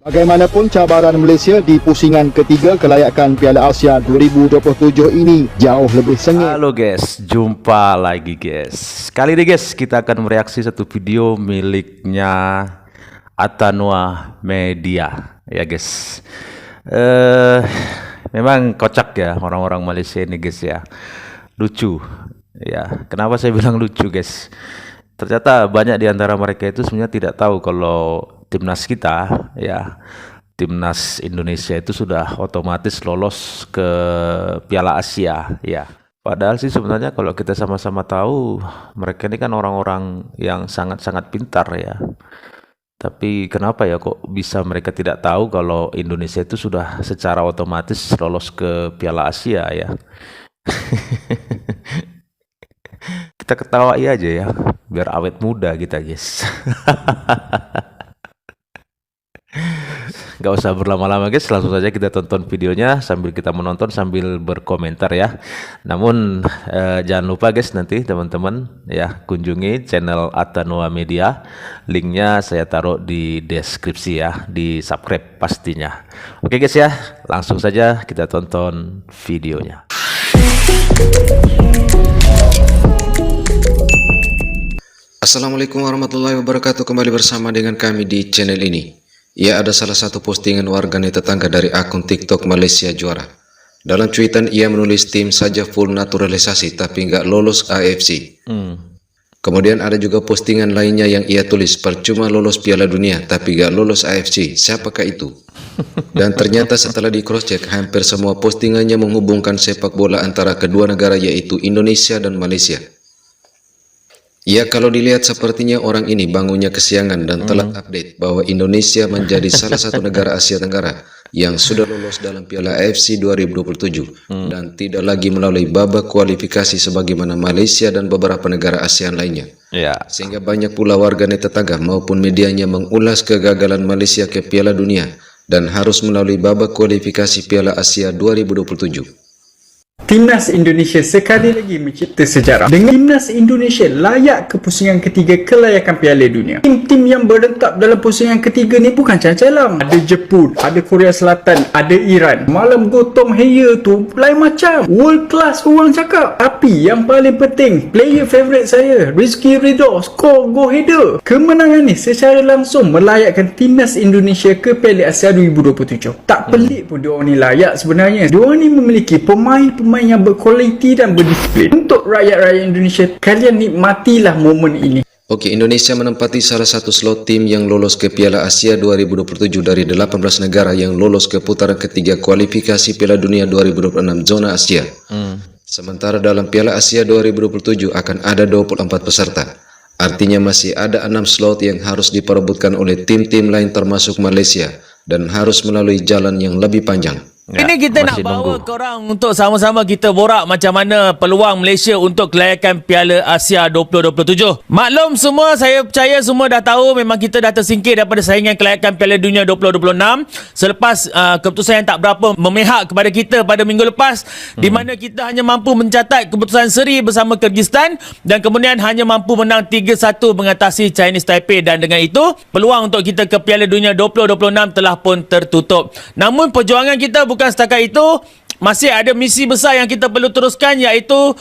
Bagaimanapun cabaran Malaysia di pusingan ketiga kelayakan Piala Asia 2027 ini jauh lebih sengit. Halo guys, jumpa lagi guys. Kali ini guys kita akan mereaksi satu video miliknya Atanua Media ya guys. Memang kocak ya orang-orang Malaysia ini guys ya. Lucu ya. Kenapa saya bilang lucu guys? Ternyata banyak di antara mereka itu sebenarnya tidak tahu kalau timnas kita ya, timnas Indonesia itu sudah otomatis lolos ke Piala Asia ya. Padahal sih sebenarnya kalau kita sama-sama tahu mereka ini kan orang-orang yang sangat-sangat pintar ya. Tapi kenapa ya kok bisa mereka tidak tahu kalau Indonesia itu sudah secara otomatis lolos ke Piala Asia ya. Kita ketawain aja ya, biar awet muda kita guys. Gak usah berlama-lama guys, langsung saja kita tonton videonya sambil kita menonton sambil berkomentar ya. Namun jangan lupa guys, nanti teman-teman ya kunjungi channel Atanua Media. Linknya saya taruh di deskripsi ya, di subscribe pastinya. Oke guys ya, langsung saja kita tonton videonya. Assalamualaikum warahmatullahi wabarakatuh. Kembali bersama dengan kami di channel ini. Ia ada salah satu postingan warganet tetangga dari akun TikTok Malaysia Juara. Dalam cuitan ia menulis tim saja full naturalisasi tapi nggak lolos AFC. Kemudian ada juga postingan lainnya yang ia tulis percuma lolos Piala Dunia tapi nggak lolos AFC. Siapakah itu? Dan ternyata setelah di cross check hampir semua postingannya menghubungkan sepak bola antara kedua negara yaitu Indonesia dan Malaysia. Ya, kalau dilihat sepertinya orang ini bangunnya kesiangan dan telat update bahwa Indonesia menjadi salah satu negara Asia Tenggara yang sudah lolos dalam Piala AFC 2027 dan tidak lagi melalui babak kualifikasi sebagaimana Malaysia dan beberapa negara ASEAN lainnya. Sehingga banyak pula warganet tetangga maupun medianya mengulas kegagalan Malaysia ke Piala Dunia dan harus melalui babak kualifikasi Piala Asia 2027. Timnas Indonesia sekali lagi mencipta sejarah dengan Timnas Indonesia layak ke pusingan ketiga kelayakan Piala Dunia. Tim-tim yang berentap dalam pusingan ketiga ni bukan calang-calang. Ada Jepun, ada Korea Selatan, ada Iran. Malam gotong haya tu lain macam. World class orang cakap. Tapi yang paling penting, player favourite saya, Rizky Ridho, skor go header. Kemenangan ni secara langsung melayakkan Timnas Indonesia ke Piala Asia 2027. Tak pelik pun diorang ni layak sebenarnya. Diorang ni memiliki pemain yang berkualiti dan berdisiplin. Untuk rakyat-rakyat Indonesia, kalian nikmatilah momen ini. Oke, Indonesia menempati salah satu slot tim yang lolos ke Piala Asia 2027 dari 18 negara yang lolos ke putaran ketiga kualifikasi Piala Dunia 2026 zona Asia. Sementara dalam Piala Asia 2027 akan ada 24 peserta. Artinya masih ada 6 slot yang harus diperebutkan oleh tim-tim lain termasuk Malaysia dan harus melalui jalan yang lebih panjang. Ya, ini kita nak bawa korang untuk sama-sama kita borak macam mana peluang Malaysia untuk kelayakan Piala Asia 2027. Maklum semua, saya percaya semua dah tahu memang kita dah tersingkir daripada saingan kelayakan Piala Dunia 2026 selepas keputusan yang tak berapa memihak kepada kita pada minggu lepas, di mana kita hanya mampu mencatat keputusan seri bersama Kyrgyzstan dan kemudian hanya mampu menang 3-1 mengatasi Chinese Taipei, dan dengan itu peluang untuk kita ke Piala Dunia 2026 telah pun tertutup. Namun perjuangan kita bukan setakat itu, masih ada misi besar yang kita perlu teruskan, iaitu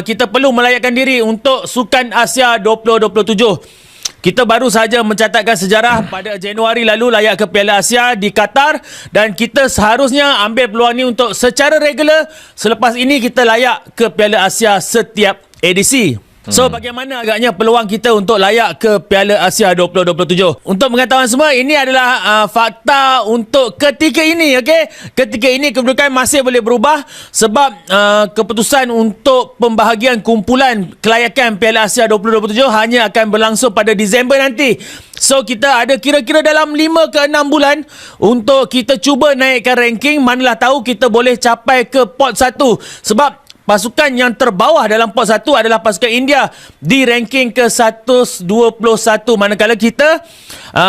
kita perlu melayakkan diri untuk Sukan Asia 2027. Kita baru saja mencatatkan sejarah pada Januari lalu layak ke Piala Asia di Qatar, dan kita seharusnya ambil peluang ini untuk secara regular. Selepas ini kita layak ke Piala Asia setiap edisi. So bagaimana agaknya peluang kita untuk layak ke Piala Asia 2027? Untuk pengetahuan semua, ini adalah fakta untuk ketika ini, okey? Ketika ini kedudukan masih boleh berubah sebab keputusan untuk pembahagian kumpulan kelayakan Piala Asia 2027 hanya akan berlangsung pada Disember nanti. So kita ada kira-kira dalam 5 ke 6 bulan untuk kita cuba naikkan ranking. Manalah tahu kita boleh capai ke pot 1. Sebab pasukan yang terbawah dalam pot 1 adalah pasukan India di ranking ke 121, manakala kita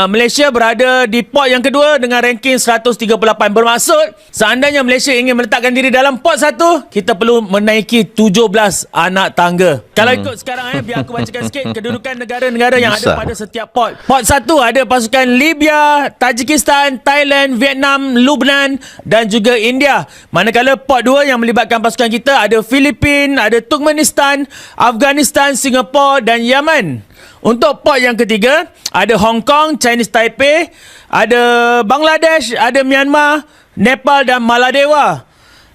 Malaysia berada di pot yang kedua dengan ranking 138. Bermaksud seandainya Malaysia ingin meletakkan diri dalam pot 1, kita perlu menaiki 17 anak tangga. Kalau ikut sekarang biar aku bacakan sikit kedudukan negara-negara yang ada pada setiap pot. Pot 1 ada pasukan Libya, Tajikistan, Thailand, Vietnam, Lebanon dan juga India. Manakala pot 2 yang melibatkan pasukan kita ada Filipina, ada Turkmenistan, Afghanistan, Singapura dan Yaman. Untuk pot yang ketiga ada Hong Kong, Chinese Taipei, ada Bangladesh, ada Myanmar, Nepal dan Maladewa.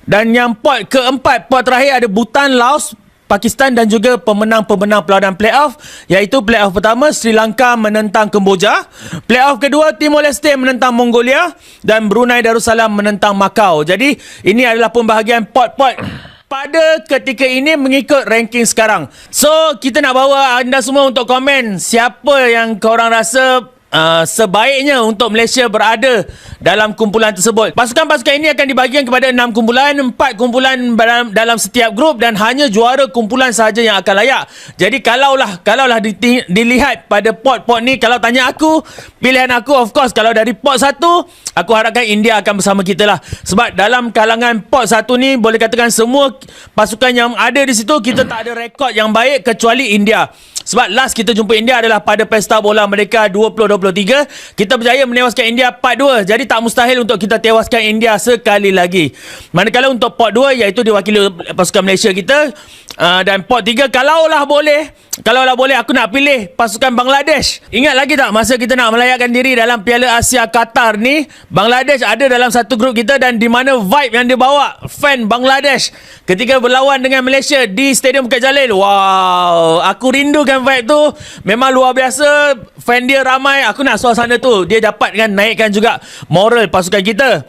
Dan yang pot keempat, pot terakhir ada Bhutan, Laos, Pakistan dan juga pemenang-pemenang pelautan playoff, iaitu playoff pertama Sri Lanka menentang Kemboja, playoff kedua Timor Leste menentang Mongolia dan Brunei Darussalam menentang Macau. Jadi ini adalah pembahagian pot-pot pada ketika ini mengikut ranking sekarang. So kita nak bawa anda semua untuk komen siapa yang korang rasa sebaiknya untuk Malaysia berada dalam kumpulan tersebut. Pasukan-pasukan ini akan dibahagikan kepada 6 kumpulan, 4 kumpulan dalam setiap grup dan hanya juara kumpulan sahaja yang akan layak. Jadi kalaulah dilihat pada pot-pot ni, kalau tanya aku, pilihan aku of course kalau dari pot 1, aku harapkan India akan bersama kita lah. Sebab dalam kalangan pot 1 ni boleh katakan semua pasukan yang ada di situ kita tak ada rekod yang baik kecuali India. Sebab last kita jumpa India adalah pada Pesta Bola Merdeka 2023. Kita berjaya menewaskan India part 2. Jadi tak mustahil untuk kita tewaskan India sekali lagi. Manakala untuk pot 2 iaitu diwakili pasukan Malaysia kita. Dan pot 3 kalaulah boleh aku nak pilih pasukan Bangladesh. Ingat lagi tak masa kita nak melayakkan diri dalam Piala Asia Qatar ni, Bangladesh ada dalam satu grup kita dan di mana vibe yang dia bawa fan Bangladesh ketika berlawan dengan Malaysia di Stadium Bukit Jalil. Wow, aku rindukan vibe tu. Memang luar biasa. Fan dia ramai. Aku nak suasana tu dia dapat kan naikkan juga moral pasukan kita.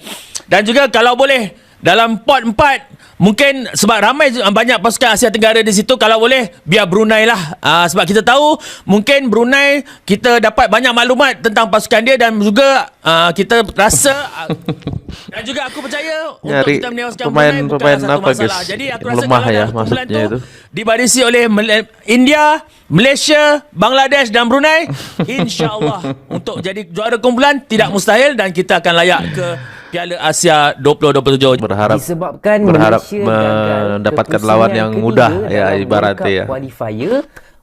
Dan juga kalau boleh dalam pot 4 mungkin sebab ramai banyak pasukan Asia Tenggara di situ, kalau boleh biar Brunei lah. Sebab kita tahu mungkin Brunei kita dapat banyak maklumat tentang pasukan dia dan juga kita rasa dan juga aku percaya untuk kita menewaskan Brunei bukanlah satu masalah. Jadi aku rasa lemah kalau ya kumpulan maksudnya tu itu dibarisi oleh India, Malaysia, Bangladesh dan Brunei, insya-Allah untuk jadi juara kumpulan tidak mustahil dan kita akan layak ke Piala Asia 2027. berharap Disebabkan Malaysia Malaysia mendapatkan gagal lawan ke yang pusingan mudah ketiga ya dalam ibaratnya World ya. Cup qualifier,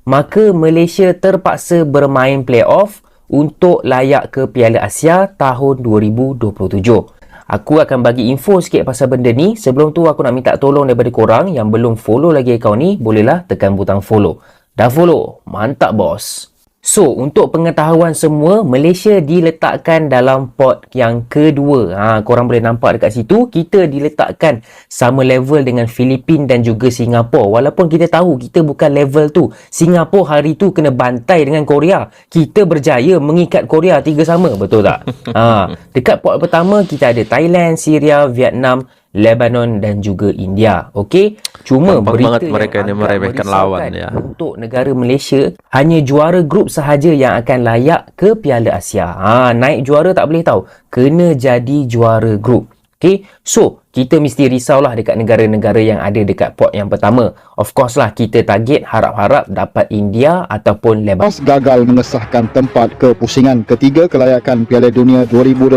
maka Malaysia terpaksa bermain playoff untuk layak ke Piala Asia tahun 2027. Aku akan bagi info sikit pasal benda ni. Sebelum tu aku nak minta tolong daripada korang yang belum follow lagi akaun ni, bolehlah tekan butang follow. Dah follow? Mantap bos. So, untuk pengetahuan semua, Malaysia diletakkan dalam pot yang kedua. Korang boleh nampak dekat situ, kita diletakkan sama level dengan Filipina dan juga Singapura. Walaupun kita tahu kita bukan level tu. Singapura hari tu kena bantai dengan Korea. Kita berjaya mengikat Korea 3 sama, betul tak? Dekat pot pertama, kita ada Thailand, Syria, Vietnam, Lebanon dan juga India. Okey, cuma Gampang berita banget mereka yang ni agak meremehkan lawan merisaukan ya. untuk negara Malaysia, hanya juara grup sahaja yang akan layak ke Piala Asia. Naik juara tak boleh tahu, kena jadi juara grup. Okey, so kita mesti risaulah dekat negara-negara yang ada dekat pot yang pertama. Of course lah, kita target harap-harap dapat India ataupun Lebanon. PAS gagal mengesahkan tempat ke pusingan ketiga kelayakan Piala Dunia 2026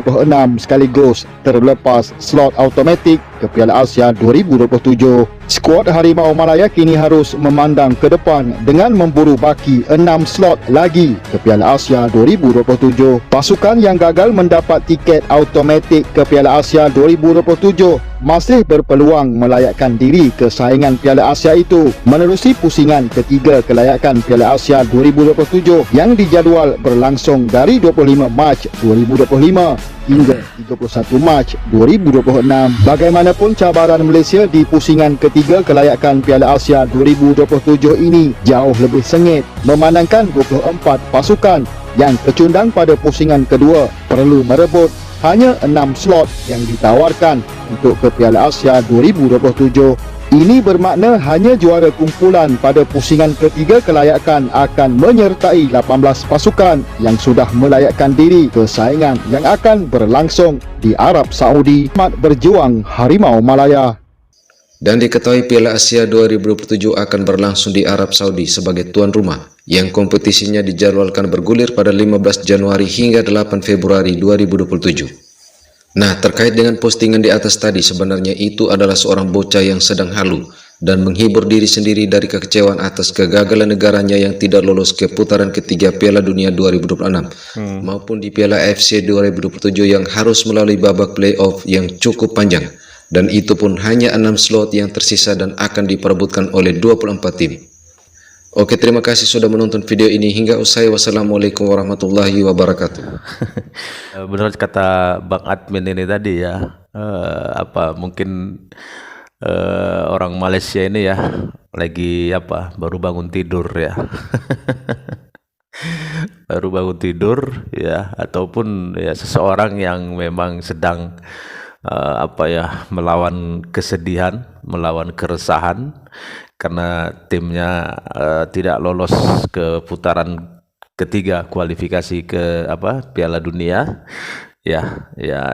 sekaligus terlepas slot automatik ke Piala Asia 2027. Skuad Harimau Malaya kini harus memandang ke depan dengan memburu baki 6 slot lagi ke Piala Asia 2027. Pasukan yang gagal mendapat tiket automatik ke Piala Asia 2027 masih berpeluang melayakkan diri ke saingan Piala Asia itu menerusi pusingan ketiga kelayakan Piala Asia 2027 yang dijadual berlangsung dari 25 Mac 2025 hingga 31 Mac 2026. Bagaimanapun cabaran Malaysia di pusingan ketiga kelayakan Piala Asia 2027 ini jauh lebih sengit memandangkan 24 pasukan yang tercundang pada pusingan kedua perlu merebut hanya 6 slot yang ditawarkan untuk ke Piala Asia 2027. Ini bermakna hanya juara kumpulan pada pusingan ketiga kelayakan akan menyertai 18 pasukan yang sudah melayakkan diri ke saingan yang akan berlangsung di Arab Saudi. Selamat berjuang Harimau Malaya. Dan diketahui Piala Asia 2027 akan berlangsung di Arab Saudi sebagai tuan rumah, yang kompetisinya dijadwalkan bergulir pada 15 Januari hingga 8 Februari 2027. Nah, terkait dengan postingan di atas tadi, sebenarnya itu adalah seorang bocah yang sedang halu dan menghibur diri sendiri dari kekecewaan atas kegagalan negaranya yang tidak lolos ke putaran ketiga Piala Dunia 2026 maupun di Piala AFC 2027 yang harus melalui babak playoff yang cukup panjang. Dan itu pun hanya 6 slot yang tersisa dan akan diperebutkan oleh 24 tim. Oke, terima kasih sudah menonton video ini hingga usai. Wassalamualaikum warahmatullahi wabarakatuh. Benar kata Bang Admin ini tadi ya, mungkin orang Malaysia ini ya lagi baru bangun tidur ya. Baru bangun tidur ya, ataupun ya seseorang yang memang sedang melawan kesedihan, melawan keresahan karena timnya tidak lolos ke putaran ketiga kualifikasi ke Piala Dunia. Ya,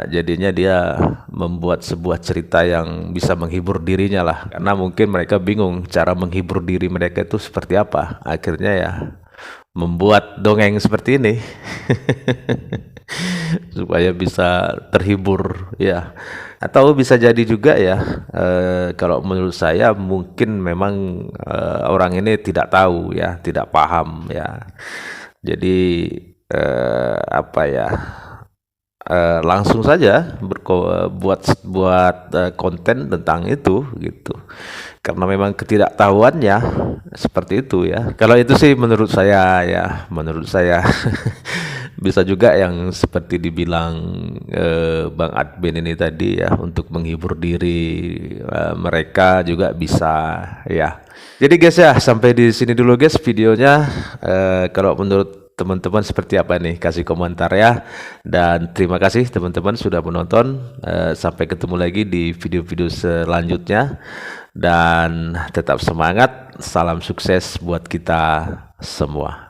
jadinya dia membuat sebuah cerita yang bisa menghibur dirinya lah, karena mungkin mereka bingung cara menghibur diri mereka itu seperti apa. Akhirnya ya membuat dongeng seperti ini. Supaya bisa terhibur ya, atau bisa jadi juga ya, kalau menurut saya mungkin memang orang ini tidak tahu ya, tidak paham ya, jadi langsung saja buat konten tentang itu gitu, karena memang ketidaktahuannya seperti itu ya. Kalau itu sih menurut saya ya, bisa juga yang seperti dibilang Bang Admin ini tadi ya, untuk menghibur diri mereka juga bisa ya. Jadi guys ya, sampai di sini dulu guys videonya. Kalau menurut teman-teman seperti apa nih, kasih komentar ya. Dan terima kasih teman-teman sudah menonton. Sampai ketemu lagi di video-video selanjutnya, dan tetap semangat. Salam sukses buat kita semua.